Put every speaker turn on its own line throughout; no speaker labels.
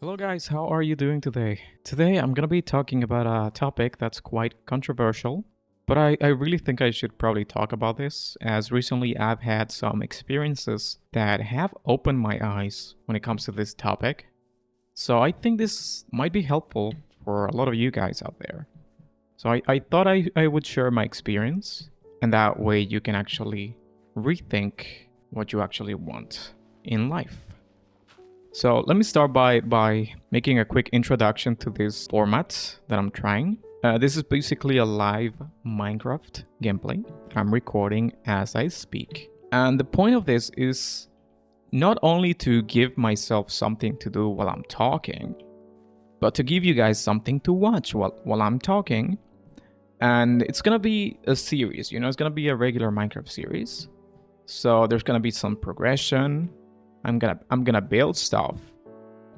Hello guys, how are you doing today? Today I'm gonna be talking about a topic that's quite controversial, but I really think I should probably talk about this as recently I've had some experiences that have opened my eyes when it comes to this topic. So I think this might be helpful for a lot of you guys out there. So I thought I would share my experience, and that way you can actually rethink what you actually want in life. So let me start by making a quick introduction to this format that I'm trying. This is basically a live Minecraft gameplay I'm recording as I speak. And the point of this is not only to give myself something to do while I'm talking, but to give you guys something to watch while I'm talking. And it's gonna be a series, it's gonna be a regular Minecraft series. So there's gonna be some progression. I'm gonna build stuff.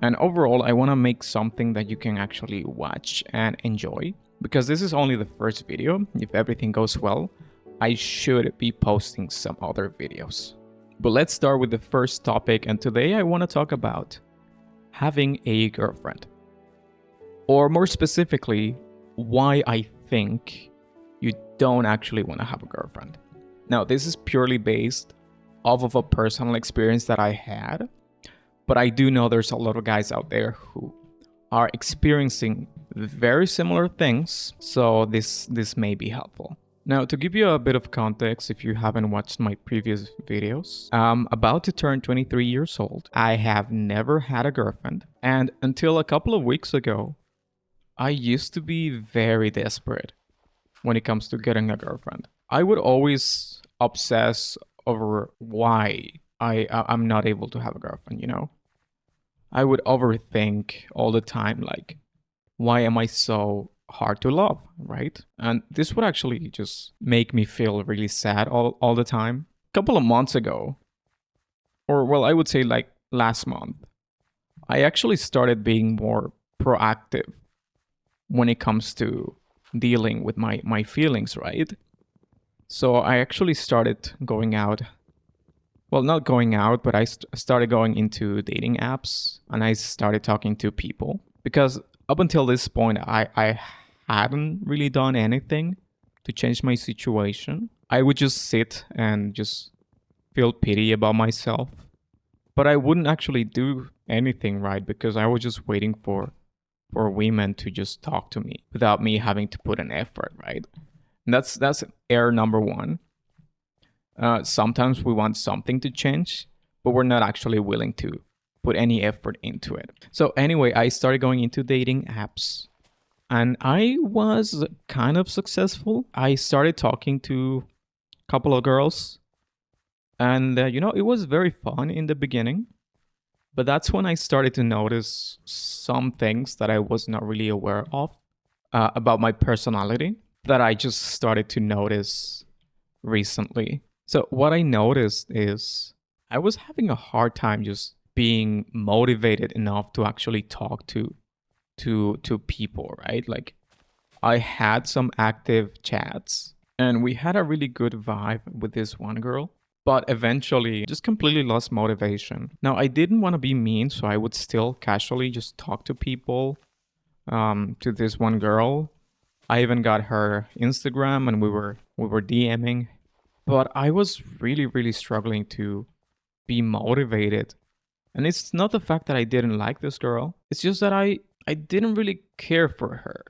And overall, I want to make something that you can actually watch and enjoy, because this is only the first video. If everything goes well, I should be posting some other videos. But let's start with the first topic, and today I want to talk about having a girlfriend. Or more specifically, why I think you don't actually want to have a girlfriend. Now, this is purely based off of a personal experience that I had, but I do know there's a lot of guys out there who are experiencing very similar things, so this may be helpful. Now, to give you a bit of context, if you haven't watched my previous videos, I'm about to turn 23 years old. I have never had a girlfriend, and until a couple of weeks ago, I used to be very desperate when it comes to getting a girlfriend. I would always obsess over why I'm not able to have a girlfriend. I would overthink all the time, like, why am I so hard to love, right? And this would actually just make me feel really sad all the time. A couple of months ago, or well, I would say like last month, I actually started being more proactive when it comes to dealing with my feelings, right? So I actually started going out. Well, not going out, but I started going into dating apps, and I started talking to people, because up until this point, I hadn't really done anything to change my situation. I would just sit and just feel pity about myself, but I wouldn't actually do anything, right? Because I was just waiting for women to just talk to me without me having to put an effort, right? And that's error number one. Sometimes we want something to change, but we're not actually willing to put any effort into it. So anyway, I started going into dating apps, and I was kind of successful. I started talking to a couple of girls, and it was very fun in the beginning. But that's when I started to notice some things that I was not really aware of about my personality, that I just started to notice recently. So what I noticed is I was having a hard time just being motivated enough to actually talk to people, right? Like, I had some active chats, and we had a really good vibe with this one girl, but eventually just completely lost motivation. Now, I didn't want to be mean, so I would still casually just talk to people, to this one girl. I even got her Instagram, and we were DMing, but I was really, really struggling to be motivated. And it's not the fact that I didn't like this girl, it's just that I didn't really care for her.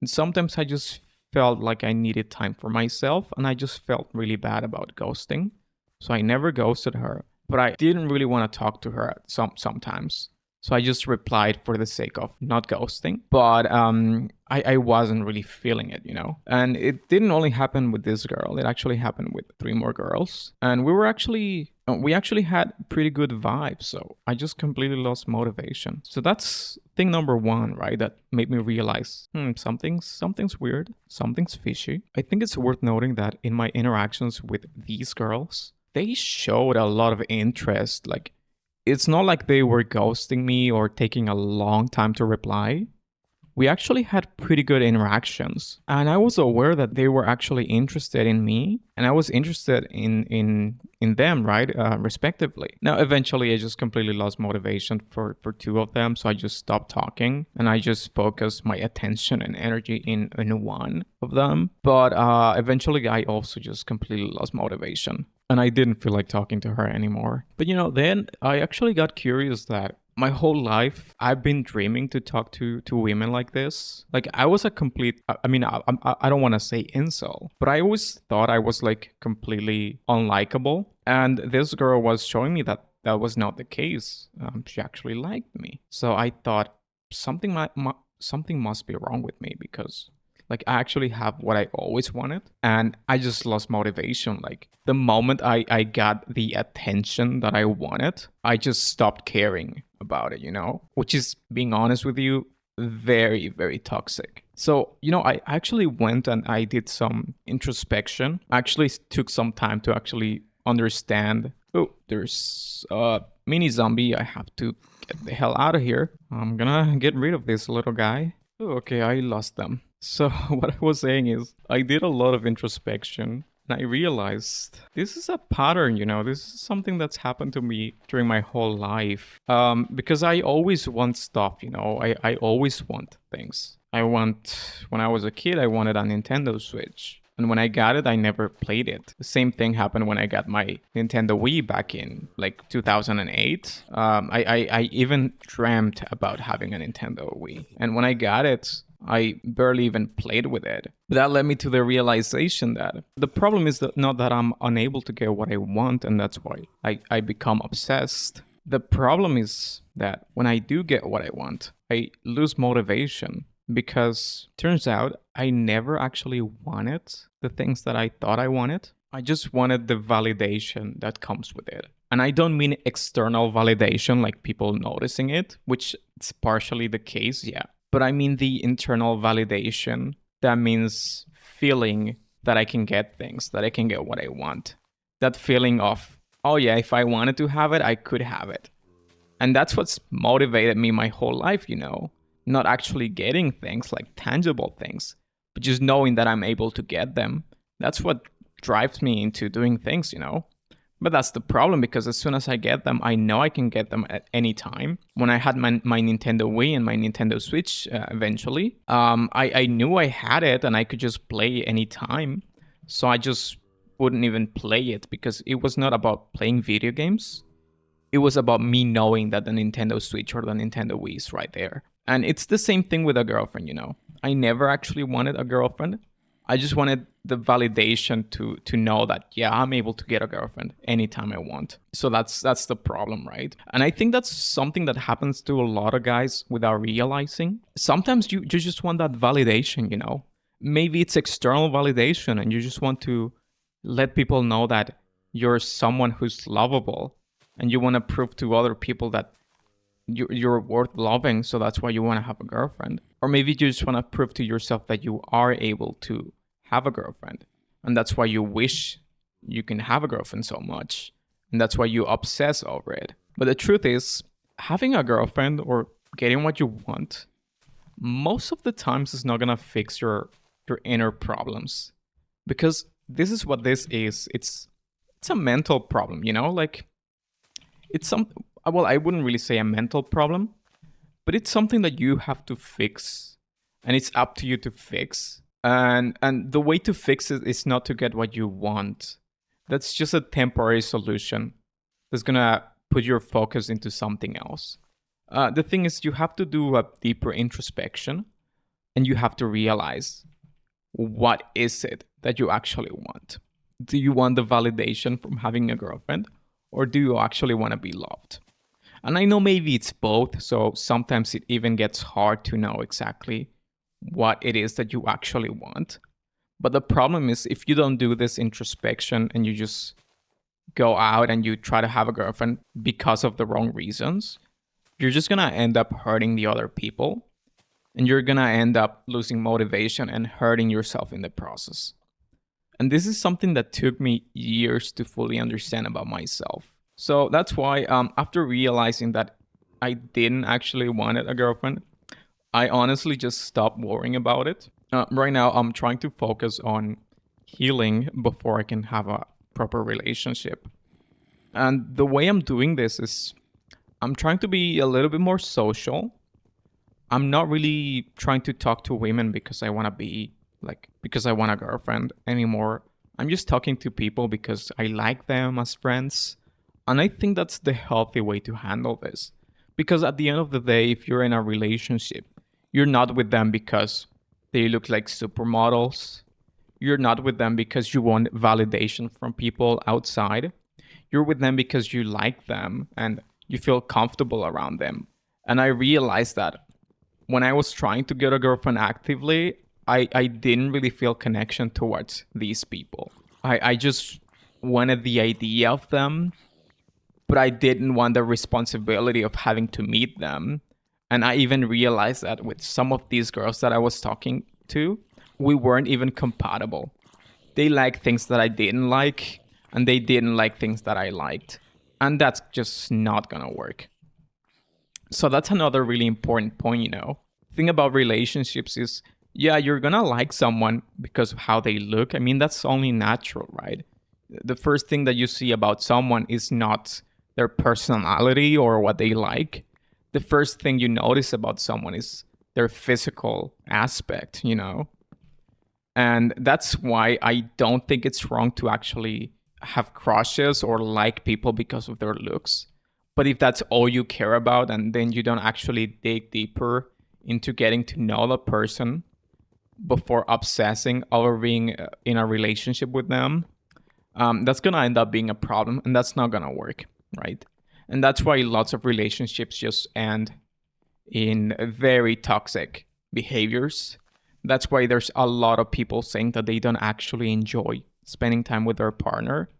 And sometimes I just felt like I needed time for myself, and I just felt really bad about ghosting. So I never ghosted her, but I didn't really want to talk to her sometimes. So I just replied for the sake of not ghosting. But I wasn't really feeling it. And it didn't only happen with this girl. It actually happened with three more girls. And we actually had pretty good vibes. So I just completely lost motivation. So that's thing number one, right? That made me realize, something's weird. Something's fishy. I think it's worth noting that in my interactions with these girls, they showed a lot of interest. Like, it's not like they were ghosting me or taking a long time to reply. We actually had pretty good interactions, and I was aware that they were actually interested in me, and I was interested in in them, right? Respectively. Now, eventually, I just completely lost motivation for two of them, so I just stopped talking and I just focused my attention and energy in one of them. But eventually, I also just completely lost motivation and I didn't feel like talking to her anymore. But then I actually got curious that my whole life I've been dreaming to talk to women like this. Like I was a complete I mean I don't want to say incel, but I always thought I was like completely unlikable, and this girl was showing me that that was not the case. She actually liked me. So I thought something must be wrong with me, because like I actually have what I always wanted, and I just lost motivation. Like the moment I got the attention that I wanted, I just stopped caring about it, which is, being honest with you, very, very toxic. So, I actually went and I did some introspection. I actually took some time to actually understand. Oh, there's a mini zombie. I have to get the hell out of here. I'm gonna get rid of this little guy. Oh, okay, I lost them. So, what I was saying is, I did a lot of introspection and I realized this is a pattern, this is something that's happened to me during my whole life. Because I always want stuff, I always want things. When I was a kid, I wanted a Nintendo Switch. And when I got it, I never played it. The same thing happened when I got my Nintendo Wii back in like 2008. I even dreamt about having a Nintendo Wii. And when I got it, I barely even played with it. But that led me to the realization that the problem is that not that I'm unable to get what I want, and that's why I become obsessed. The problem is that when I do get what I want, I lose motivation, because turns out I never actually wanted the things that I thought I wanted. I just wanted the validation that comes with it. And I don't mean external validation, like people noticing it, which is partially the case, yeah. But I mean the internal validation. That means feeling that I can get things, that I can get what I want. That feeling of, oh yeah, if I wanted to have it, I could have it. And that's what's motivated me my whole life, not actually getting things like tangible things, but just knowing that I'm able to get them. That's what drives me into doing things, But that's the problem, because as soon as I get them, I know I can get them at any time. When I had my Nintendo Wii and my Nintendo Switch eventually, I knew I had it and I could just play any time. So I just wouldn't even play it, because it was not about playing video games. It was about me knowing that the Nintendo Switch or the Nintendo Wii is right there. And it's the same thing with a girlfriend, I never actually wanted a girlfriend. I just wanted the validation to know that, yeah, I'm able to get a girlfriend anytime I want. So that's the problem, right? And I think that's something that happens to a lot of guys without realizing. Sometimes you just want that validation, Maybe it's external validation and you just want to let people know that you're someone who's lovable, and you want to prove to other people that you're worth loving, so that's why you want to have a girlfriend. Or maybe you just want to prove to yourself that you are able to have a girlfriend, and that's why you wish you can have a girlfriend so much, and that's why you obsess over it. But the truth is, having a girlfriend or getting what you want, most of the times is not gonna fix your inner problems, because this is what this is. It's a mental problem, like it's some, well, I wouldn't really say a mental problem, but it's something that you have to fix, and it's up to you to fix. And the way to fix it is not to get what you want. That's just a temporary solution that's gonna put your focus into something else. The thing is, you have to do a deeper introspection, and you have to realize, what is it that you actually want? Do you want the validation from having a girlfriend, or do you actually want to be loved? And I know maybe it's both, so sometimes it even gets hard to know exactly what it is that you actually want. But the problem is, if you don't do this introspection and you just go out and you try to have a girlfriend because of the wrong reasons, you're just gonna end up hurting the other people, and you're gonna end up losing motivation and hurting yourself in the process. And this is something that took me years to fully understand about myself. So that's why, after realizing that I didn't actually want a girlfriend, I honestly just stopped worrying about it. Right now, I'm trying to focus on healing before I can have a proper relationship. And the way I'm doing this is I'm trying to be a little bit more social. I'm not really trying to talk to women because I want to be like, because I want a girlfriend anymore. I'm just talking to people because I like them as friends. And I think that's the healthy way to handle this. Because at the end of the day, if you're in a relationship, you're not with them because they look like supermodels. You're not with them because you want validation from people outside. You're with them because you like them and you feel comfortable around them. And I realized that when I was trying to get a girlfriend actively, I didn't really feel connection towards these people. I just wanted the idea of them, but I didn't want the responsibility of having to meet them. And I even realized that with some of these girls that I was talking to, we weren't even compatible. They liked things that I didn't like, and they didn't like things that I liked. And that's just not gonna work. So that's another really important point. Thing about relationships is, yeah, you're gonna like someone because of how they look. I mean, that's only natural, right? The first thing that you see about someone is not their personality or what they like. The first thing you notice about someone is their physical aspect. And that's why I don't think it's wrong to actually have crushes or like people because of their looks. But if that's all you care about and then you don't actually dig deeper into getting to know the person before obsessing over being in a relationship with them, that's going to end up being a problem and that's not going to work, right? And that's why lots of relationships just end in very toxic behaviors. That's why there's a lot of people saying that they don't actually enjoy spending time with their partner.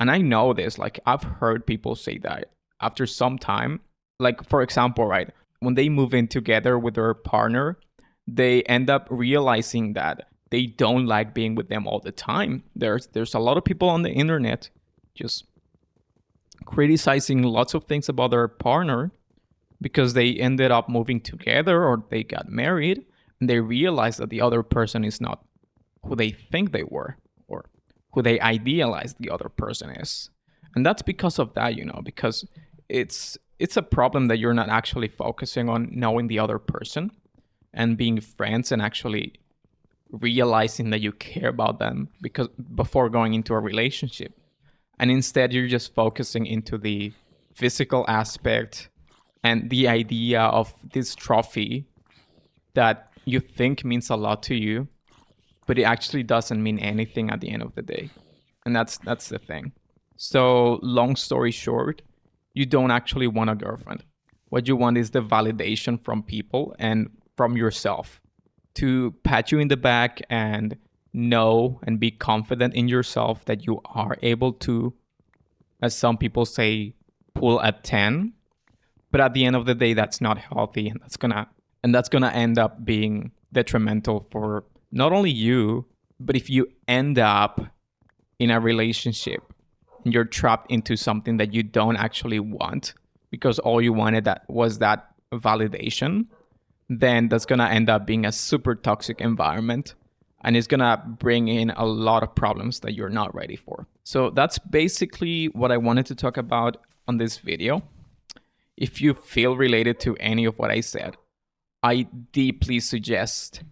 And I know this, like, I've heard people say that after some time, like, for example, right, when they move in together with their partner, they end up realizing that they don't like being with them all the time. There's a lot of people on the internet just criticizing lots of things about their partner because they ended up moving together or they got married and they realized that the other person is not who they think they were or who they idealize the other person is. And that's because of that, because it's a problem that you're not actually focusing on knowing the other person and being friends and actually realizing that you care about them because before going into a relationship. And instead you're just focusing into the physical aspect and the idea of this trophy that you think means a lot to you, but it actually doesn't mean anything at the end of the day. And that's the thing. So long story short, you don't actually want a girlfriend. What you want is the validation from people and from yourself to pat you in the back and know and be confident in yourself that you are able to, as some people say, pull a 10. But at the end of the day, that's not healthy, and that's gonna end up being detrimental for not only you, but if you end up in a relationship and you're trapped into something that you don't actually want because all you wanted that was that validation, then that's gonna end up being a super toxic environment and it's gonna bring in a lot of problems that you're not ready for. So that's basically what I wanted to talk about on this video. If you feel related to any of what I said, I deeply suggest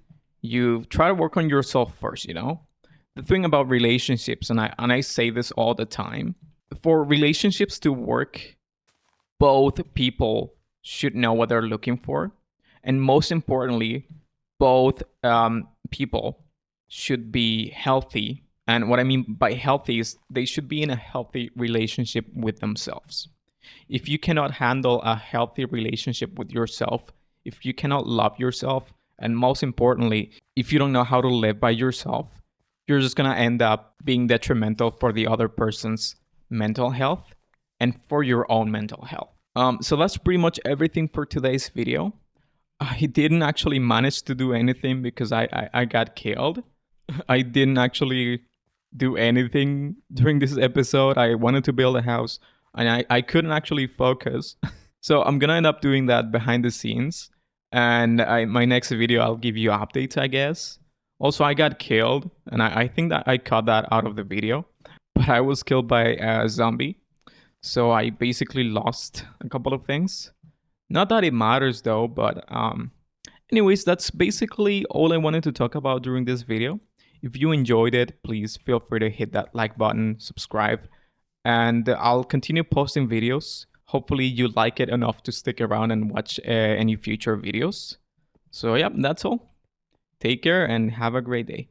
you try to work on yourself first. The thing about relationships, and I say this all the time, for relationships to work, both people should know what they're looking for. And most importantly, both people should be healthy. And what I mean by healthy is they should be in a healthy relationship with themselves. If you cannot handle a healthy relationship with yourself, if you cannot love yourself, and most importantly, if you don't know how to live by yourself, you're just going to end up being detrimental for the other person's mental health and for your own mental health. So that's pretty much everything for today's video. I didn't actually manage to do anything because I got killed. I didn't actually do anything during this episode. I wanted to build a house and I couldn't actually focus. So I'm gonna end up doing that behind the scenes. And my next video, I'll give you updates, I guess. Also, I got killed, and I think that I cut that out of the video. But I was killed by a zombie. So I basically lost a couple of things. Not that it matters though, but anyways, that's basically all I wanted to talk about during this video. If you enjoyed it, please feel free to hit that like button, subscribe, and I'll continue posting videos. Hopefully you like it enough to stick around and watch any future videos. So yeah, that's all. Take care and have a great day.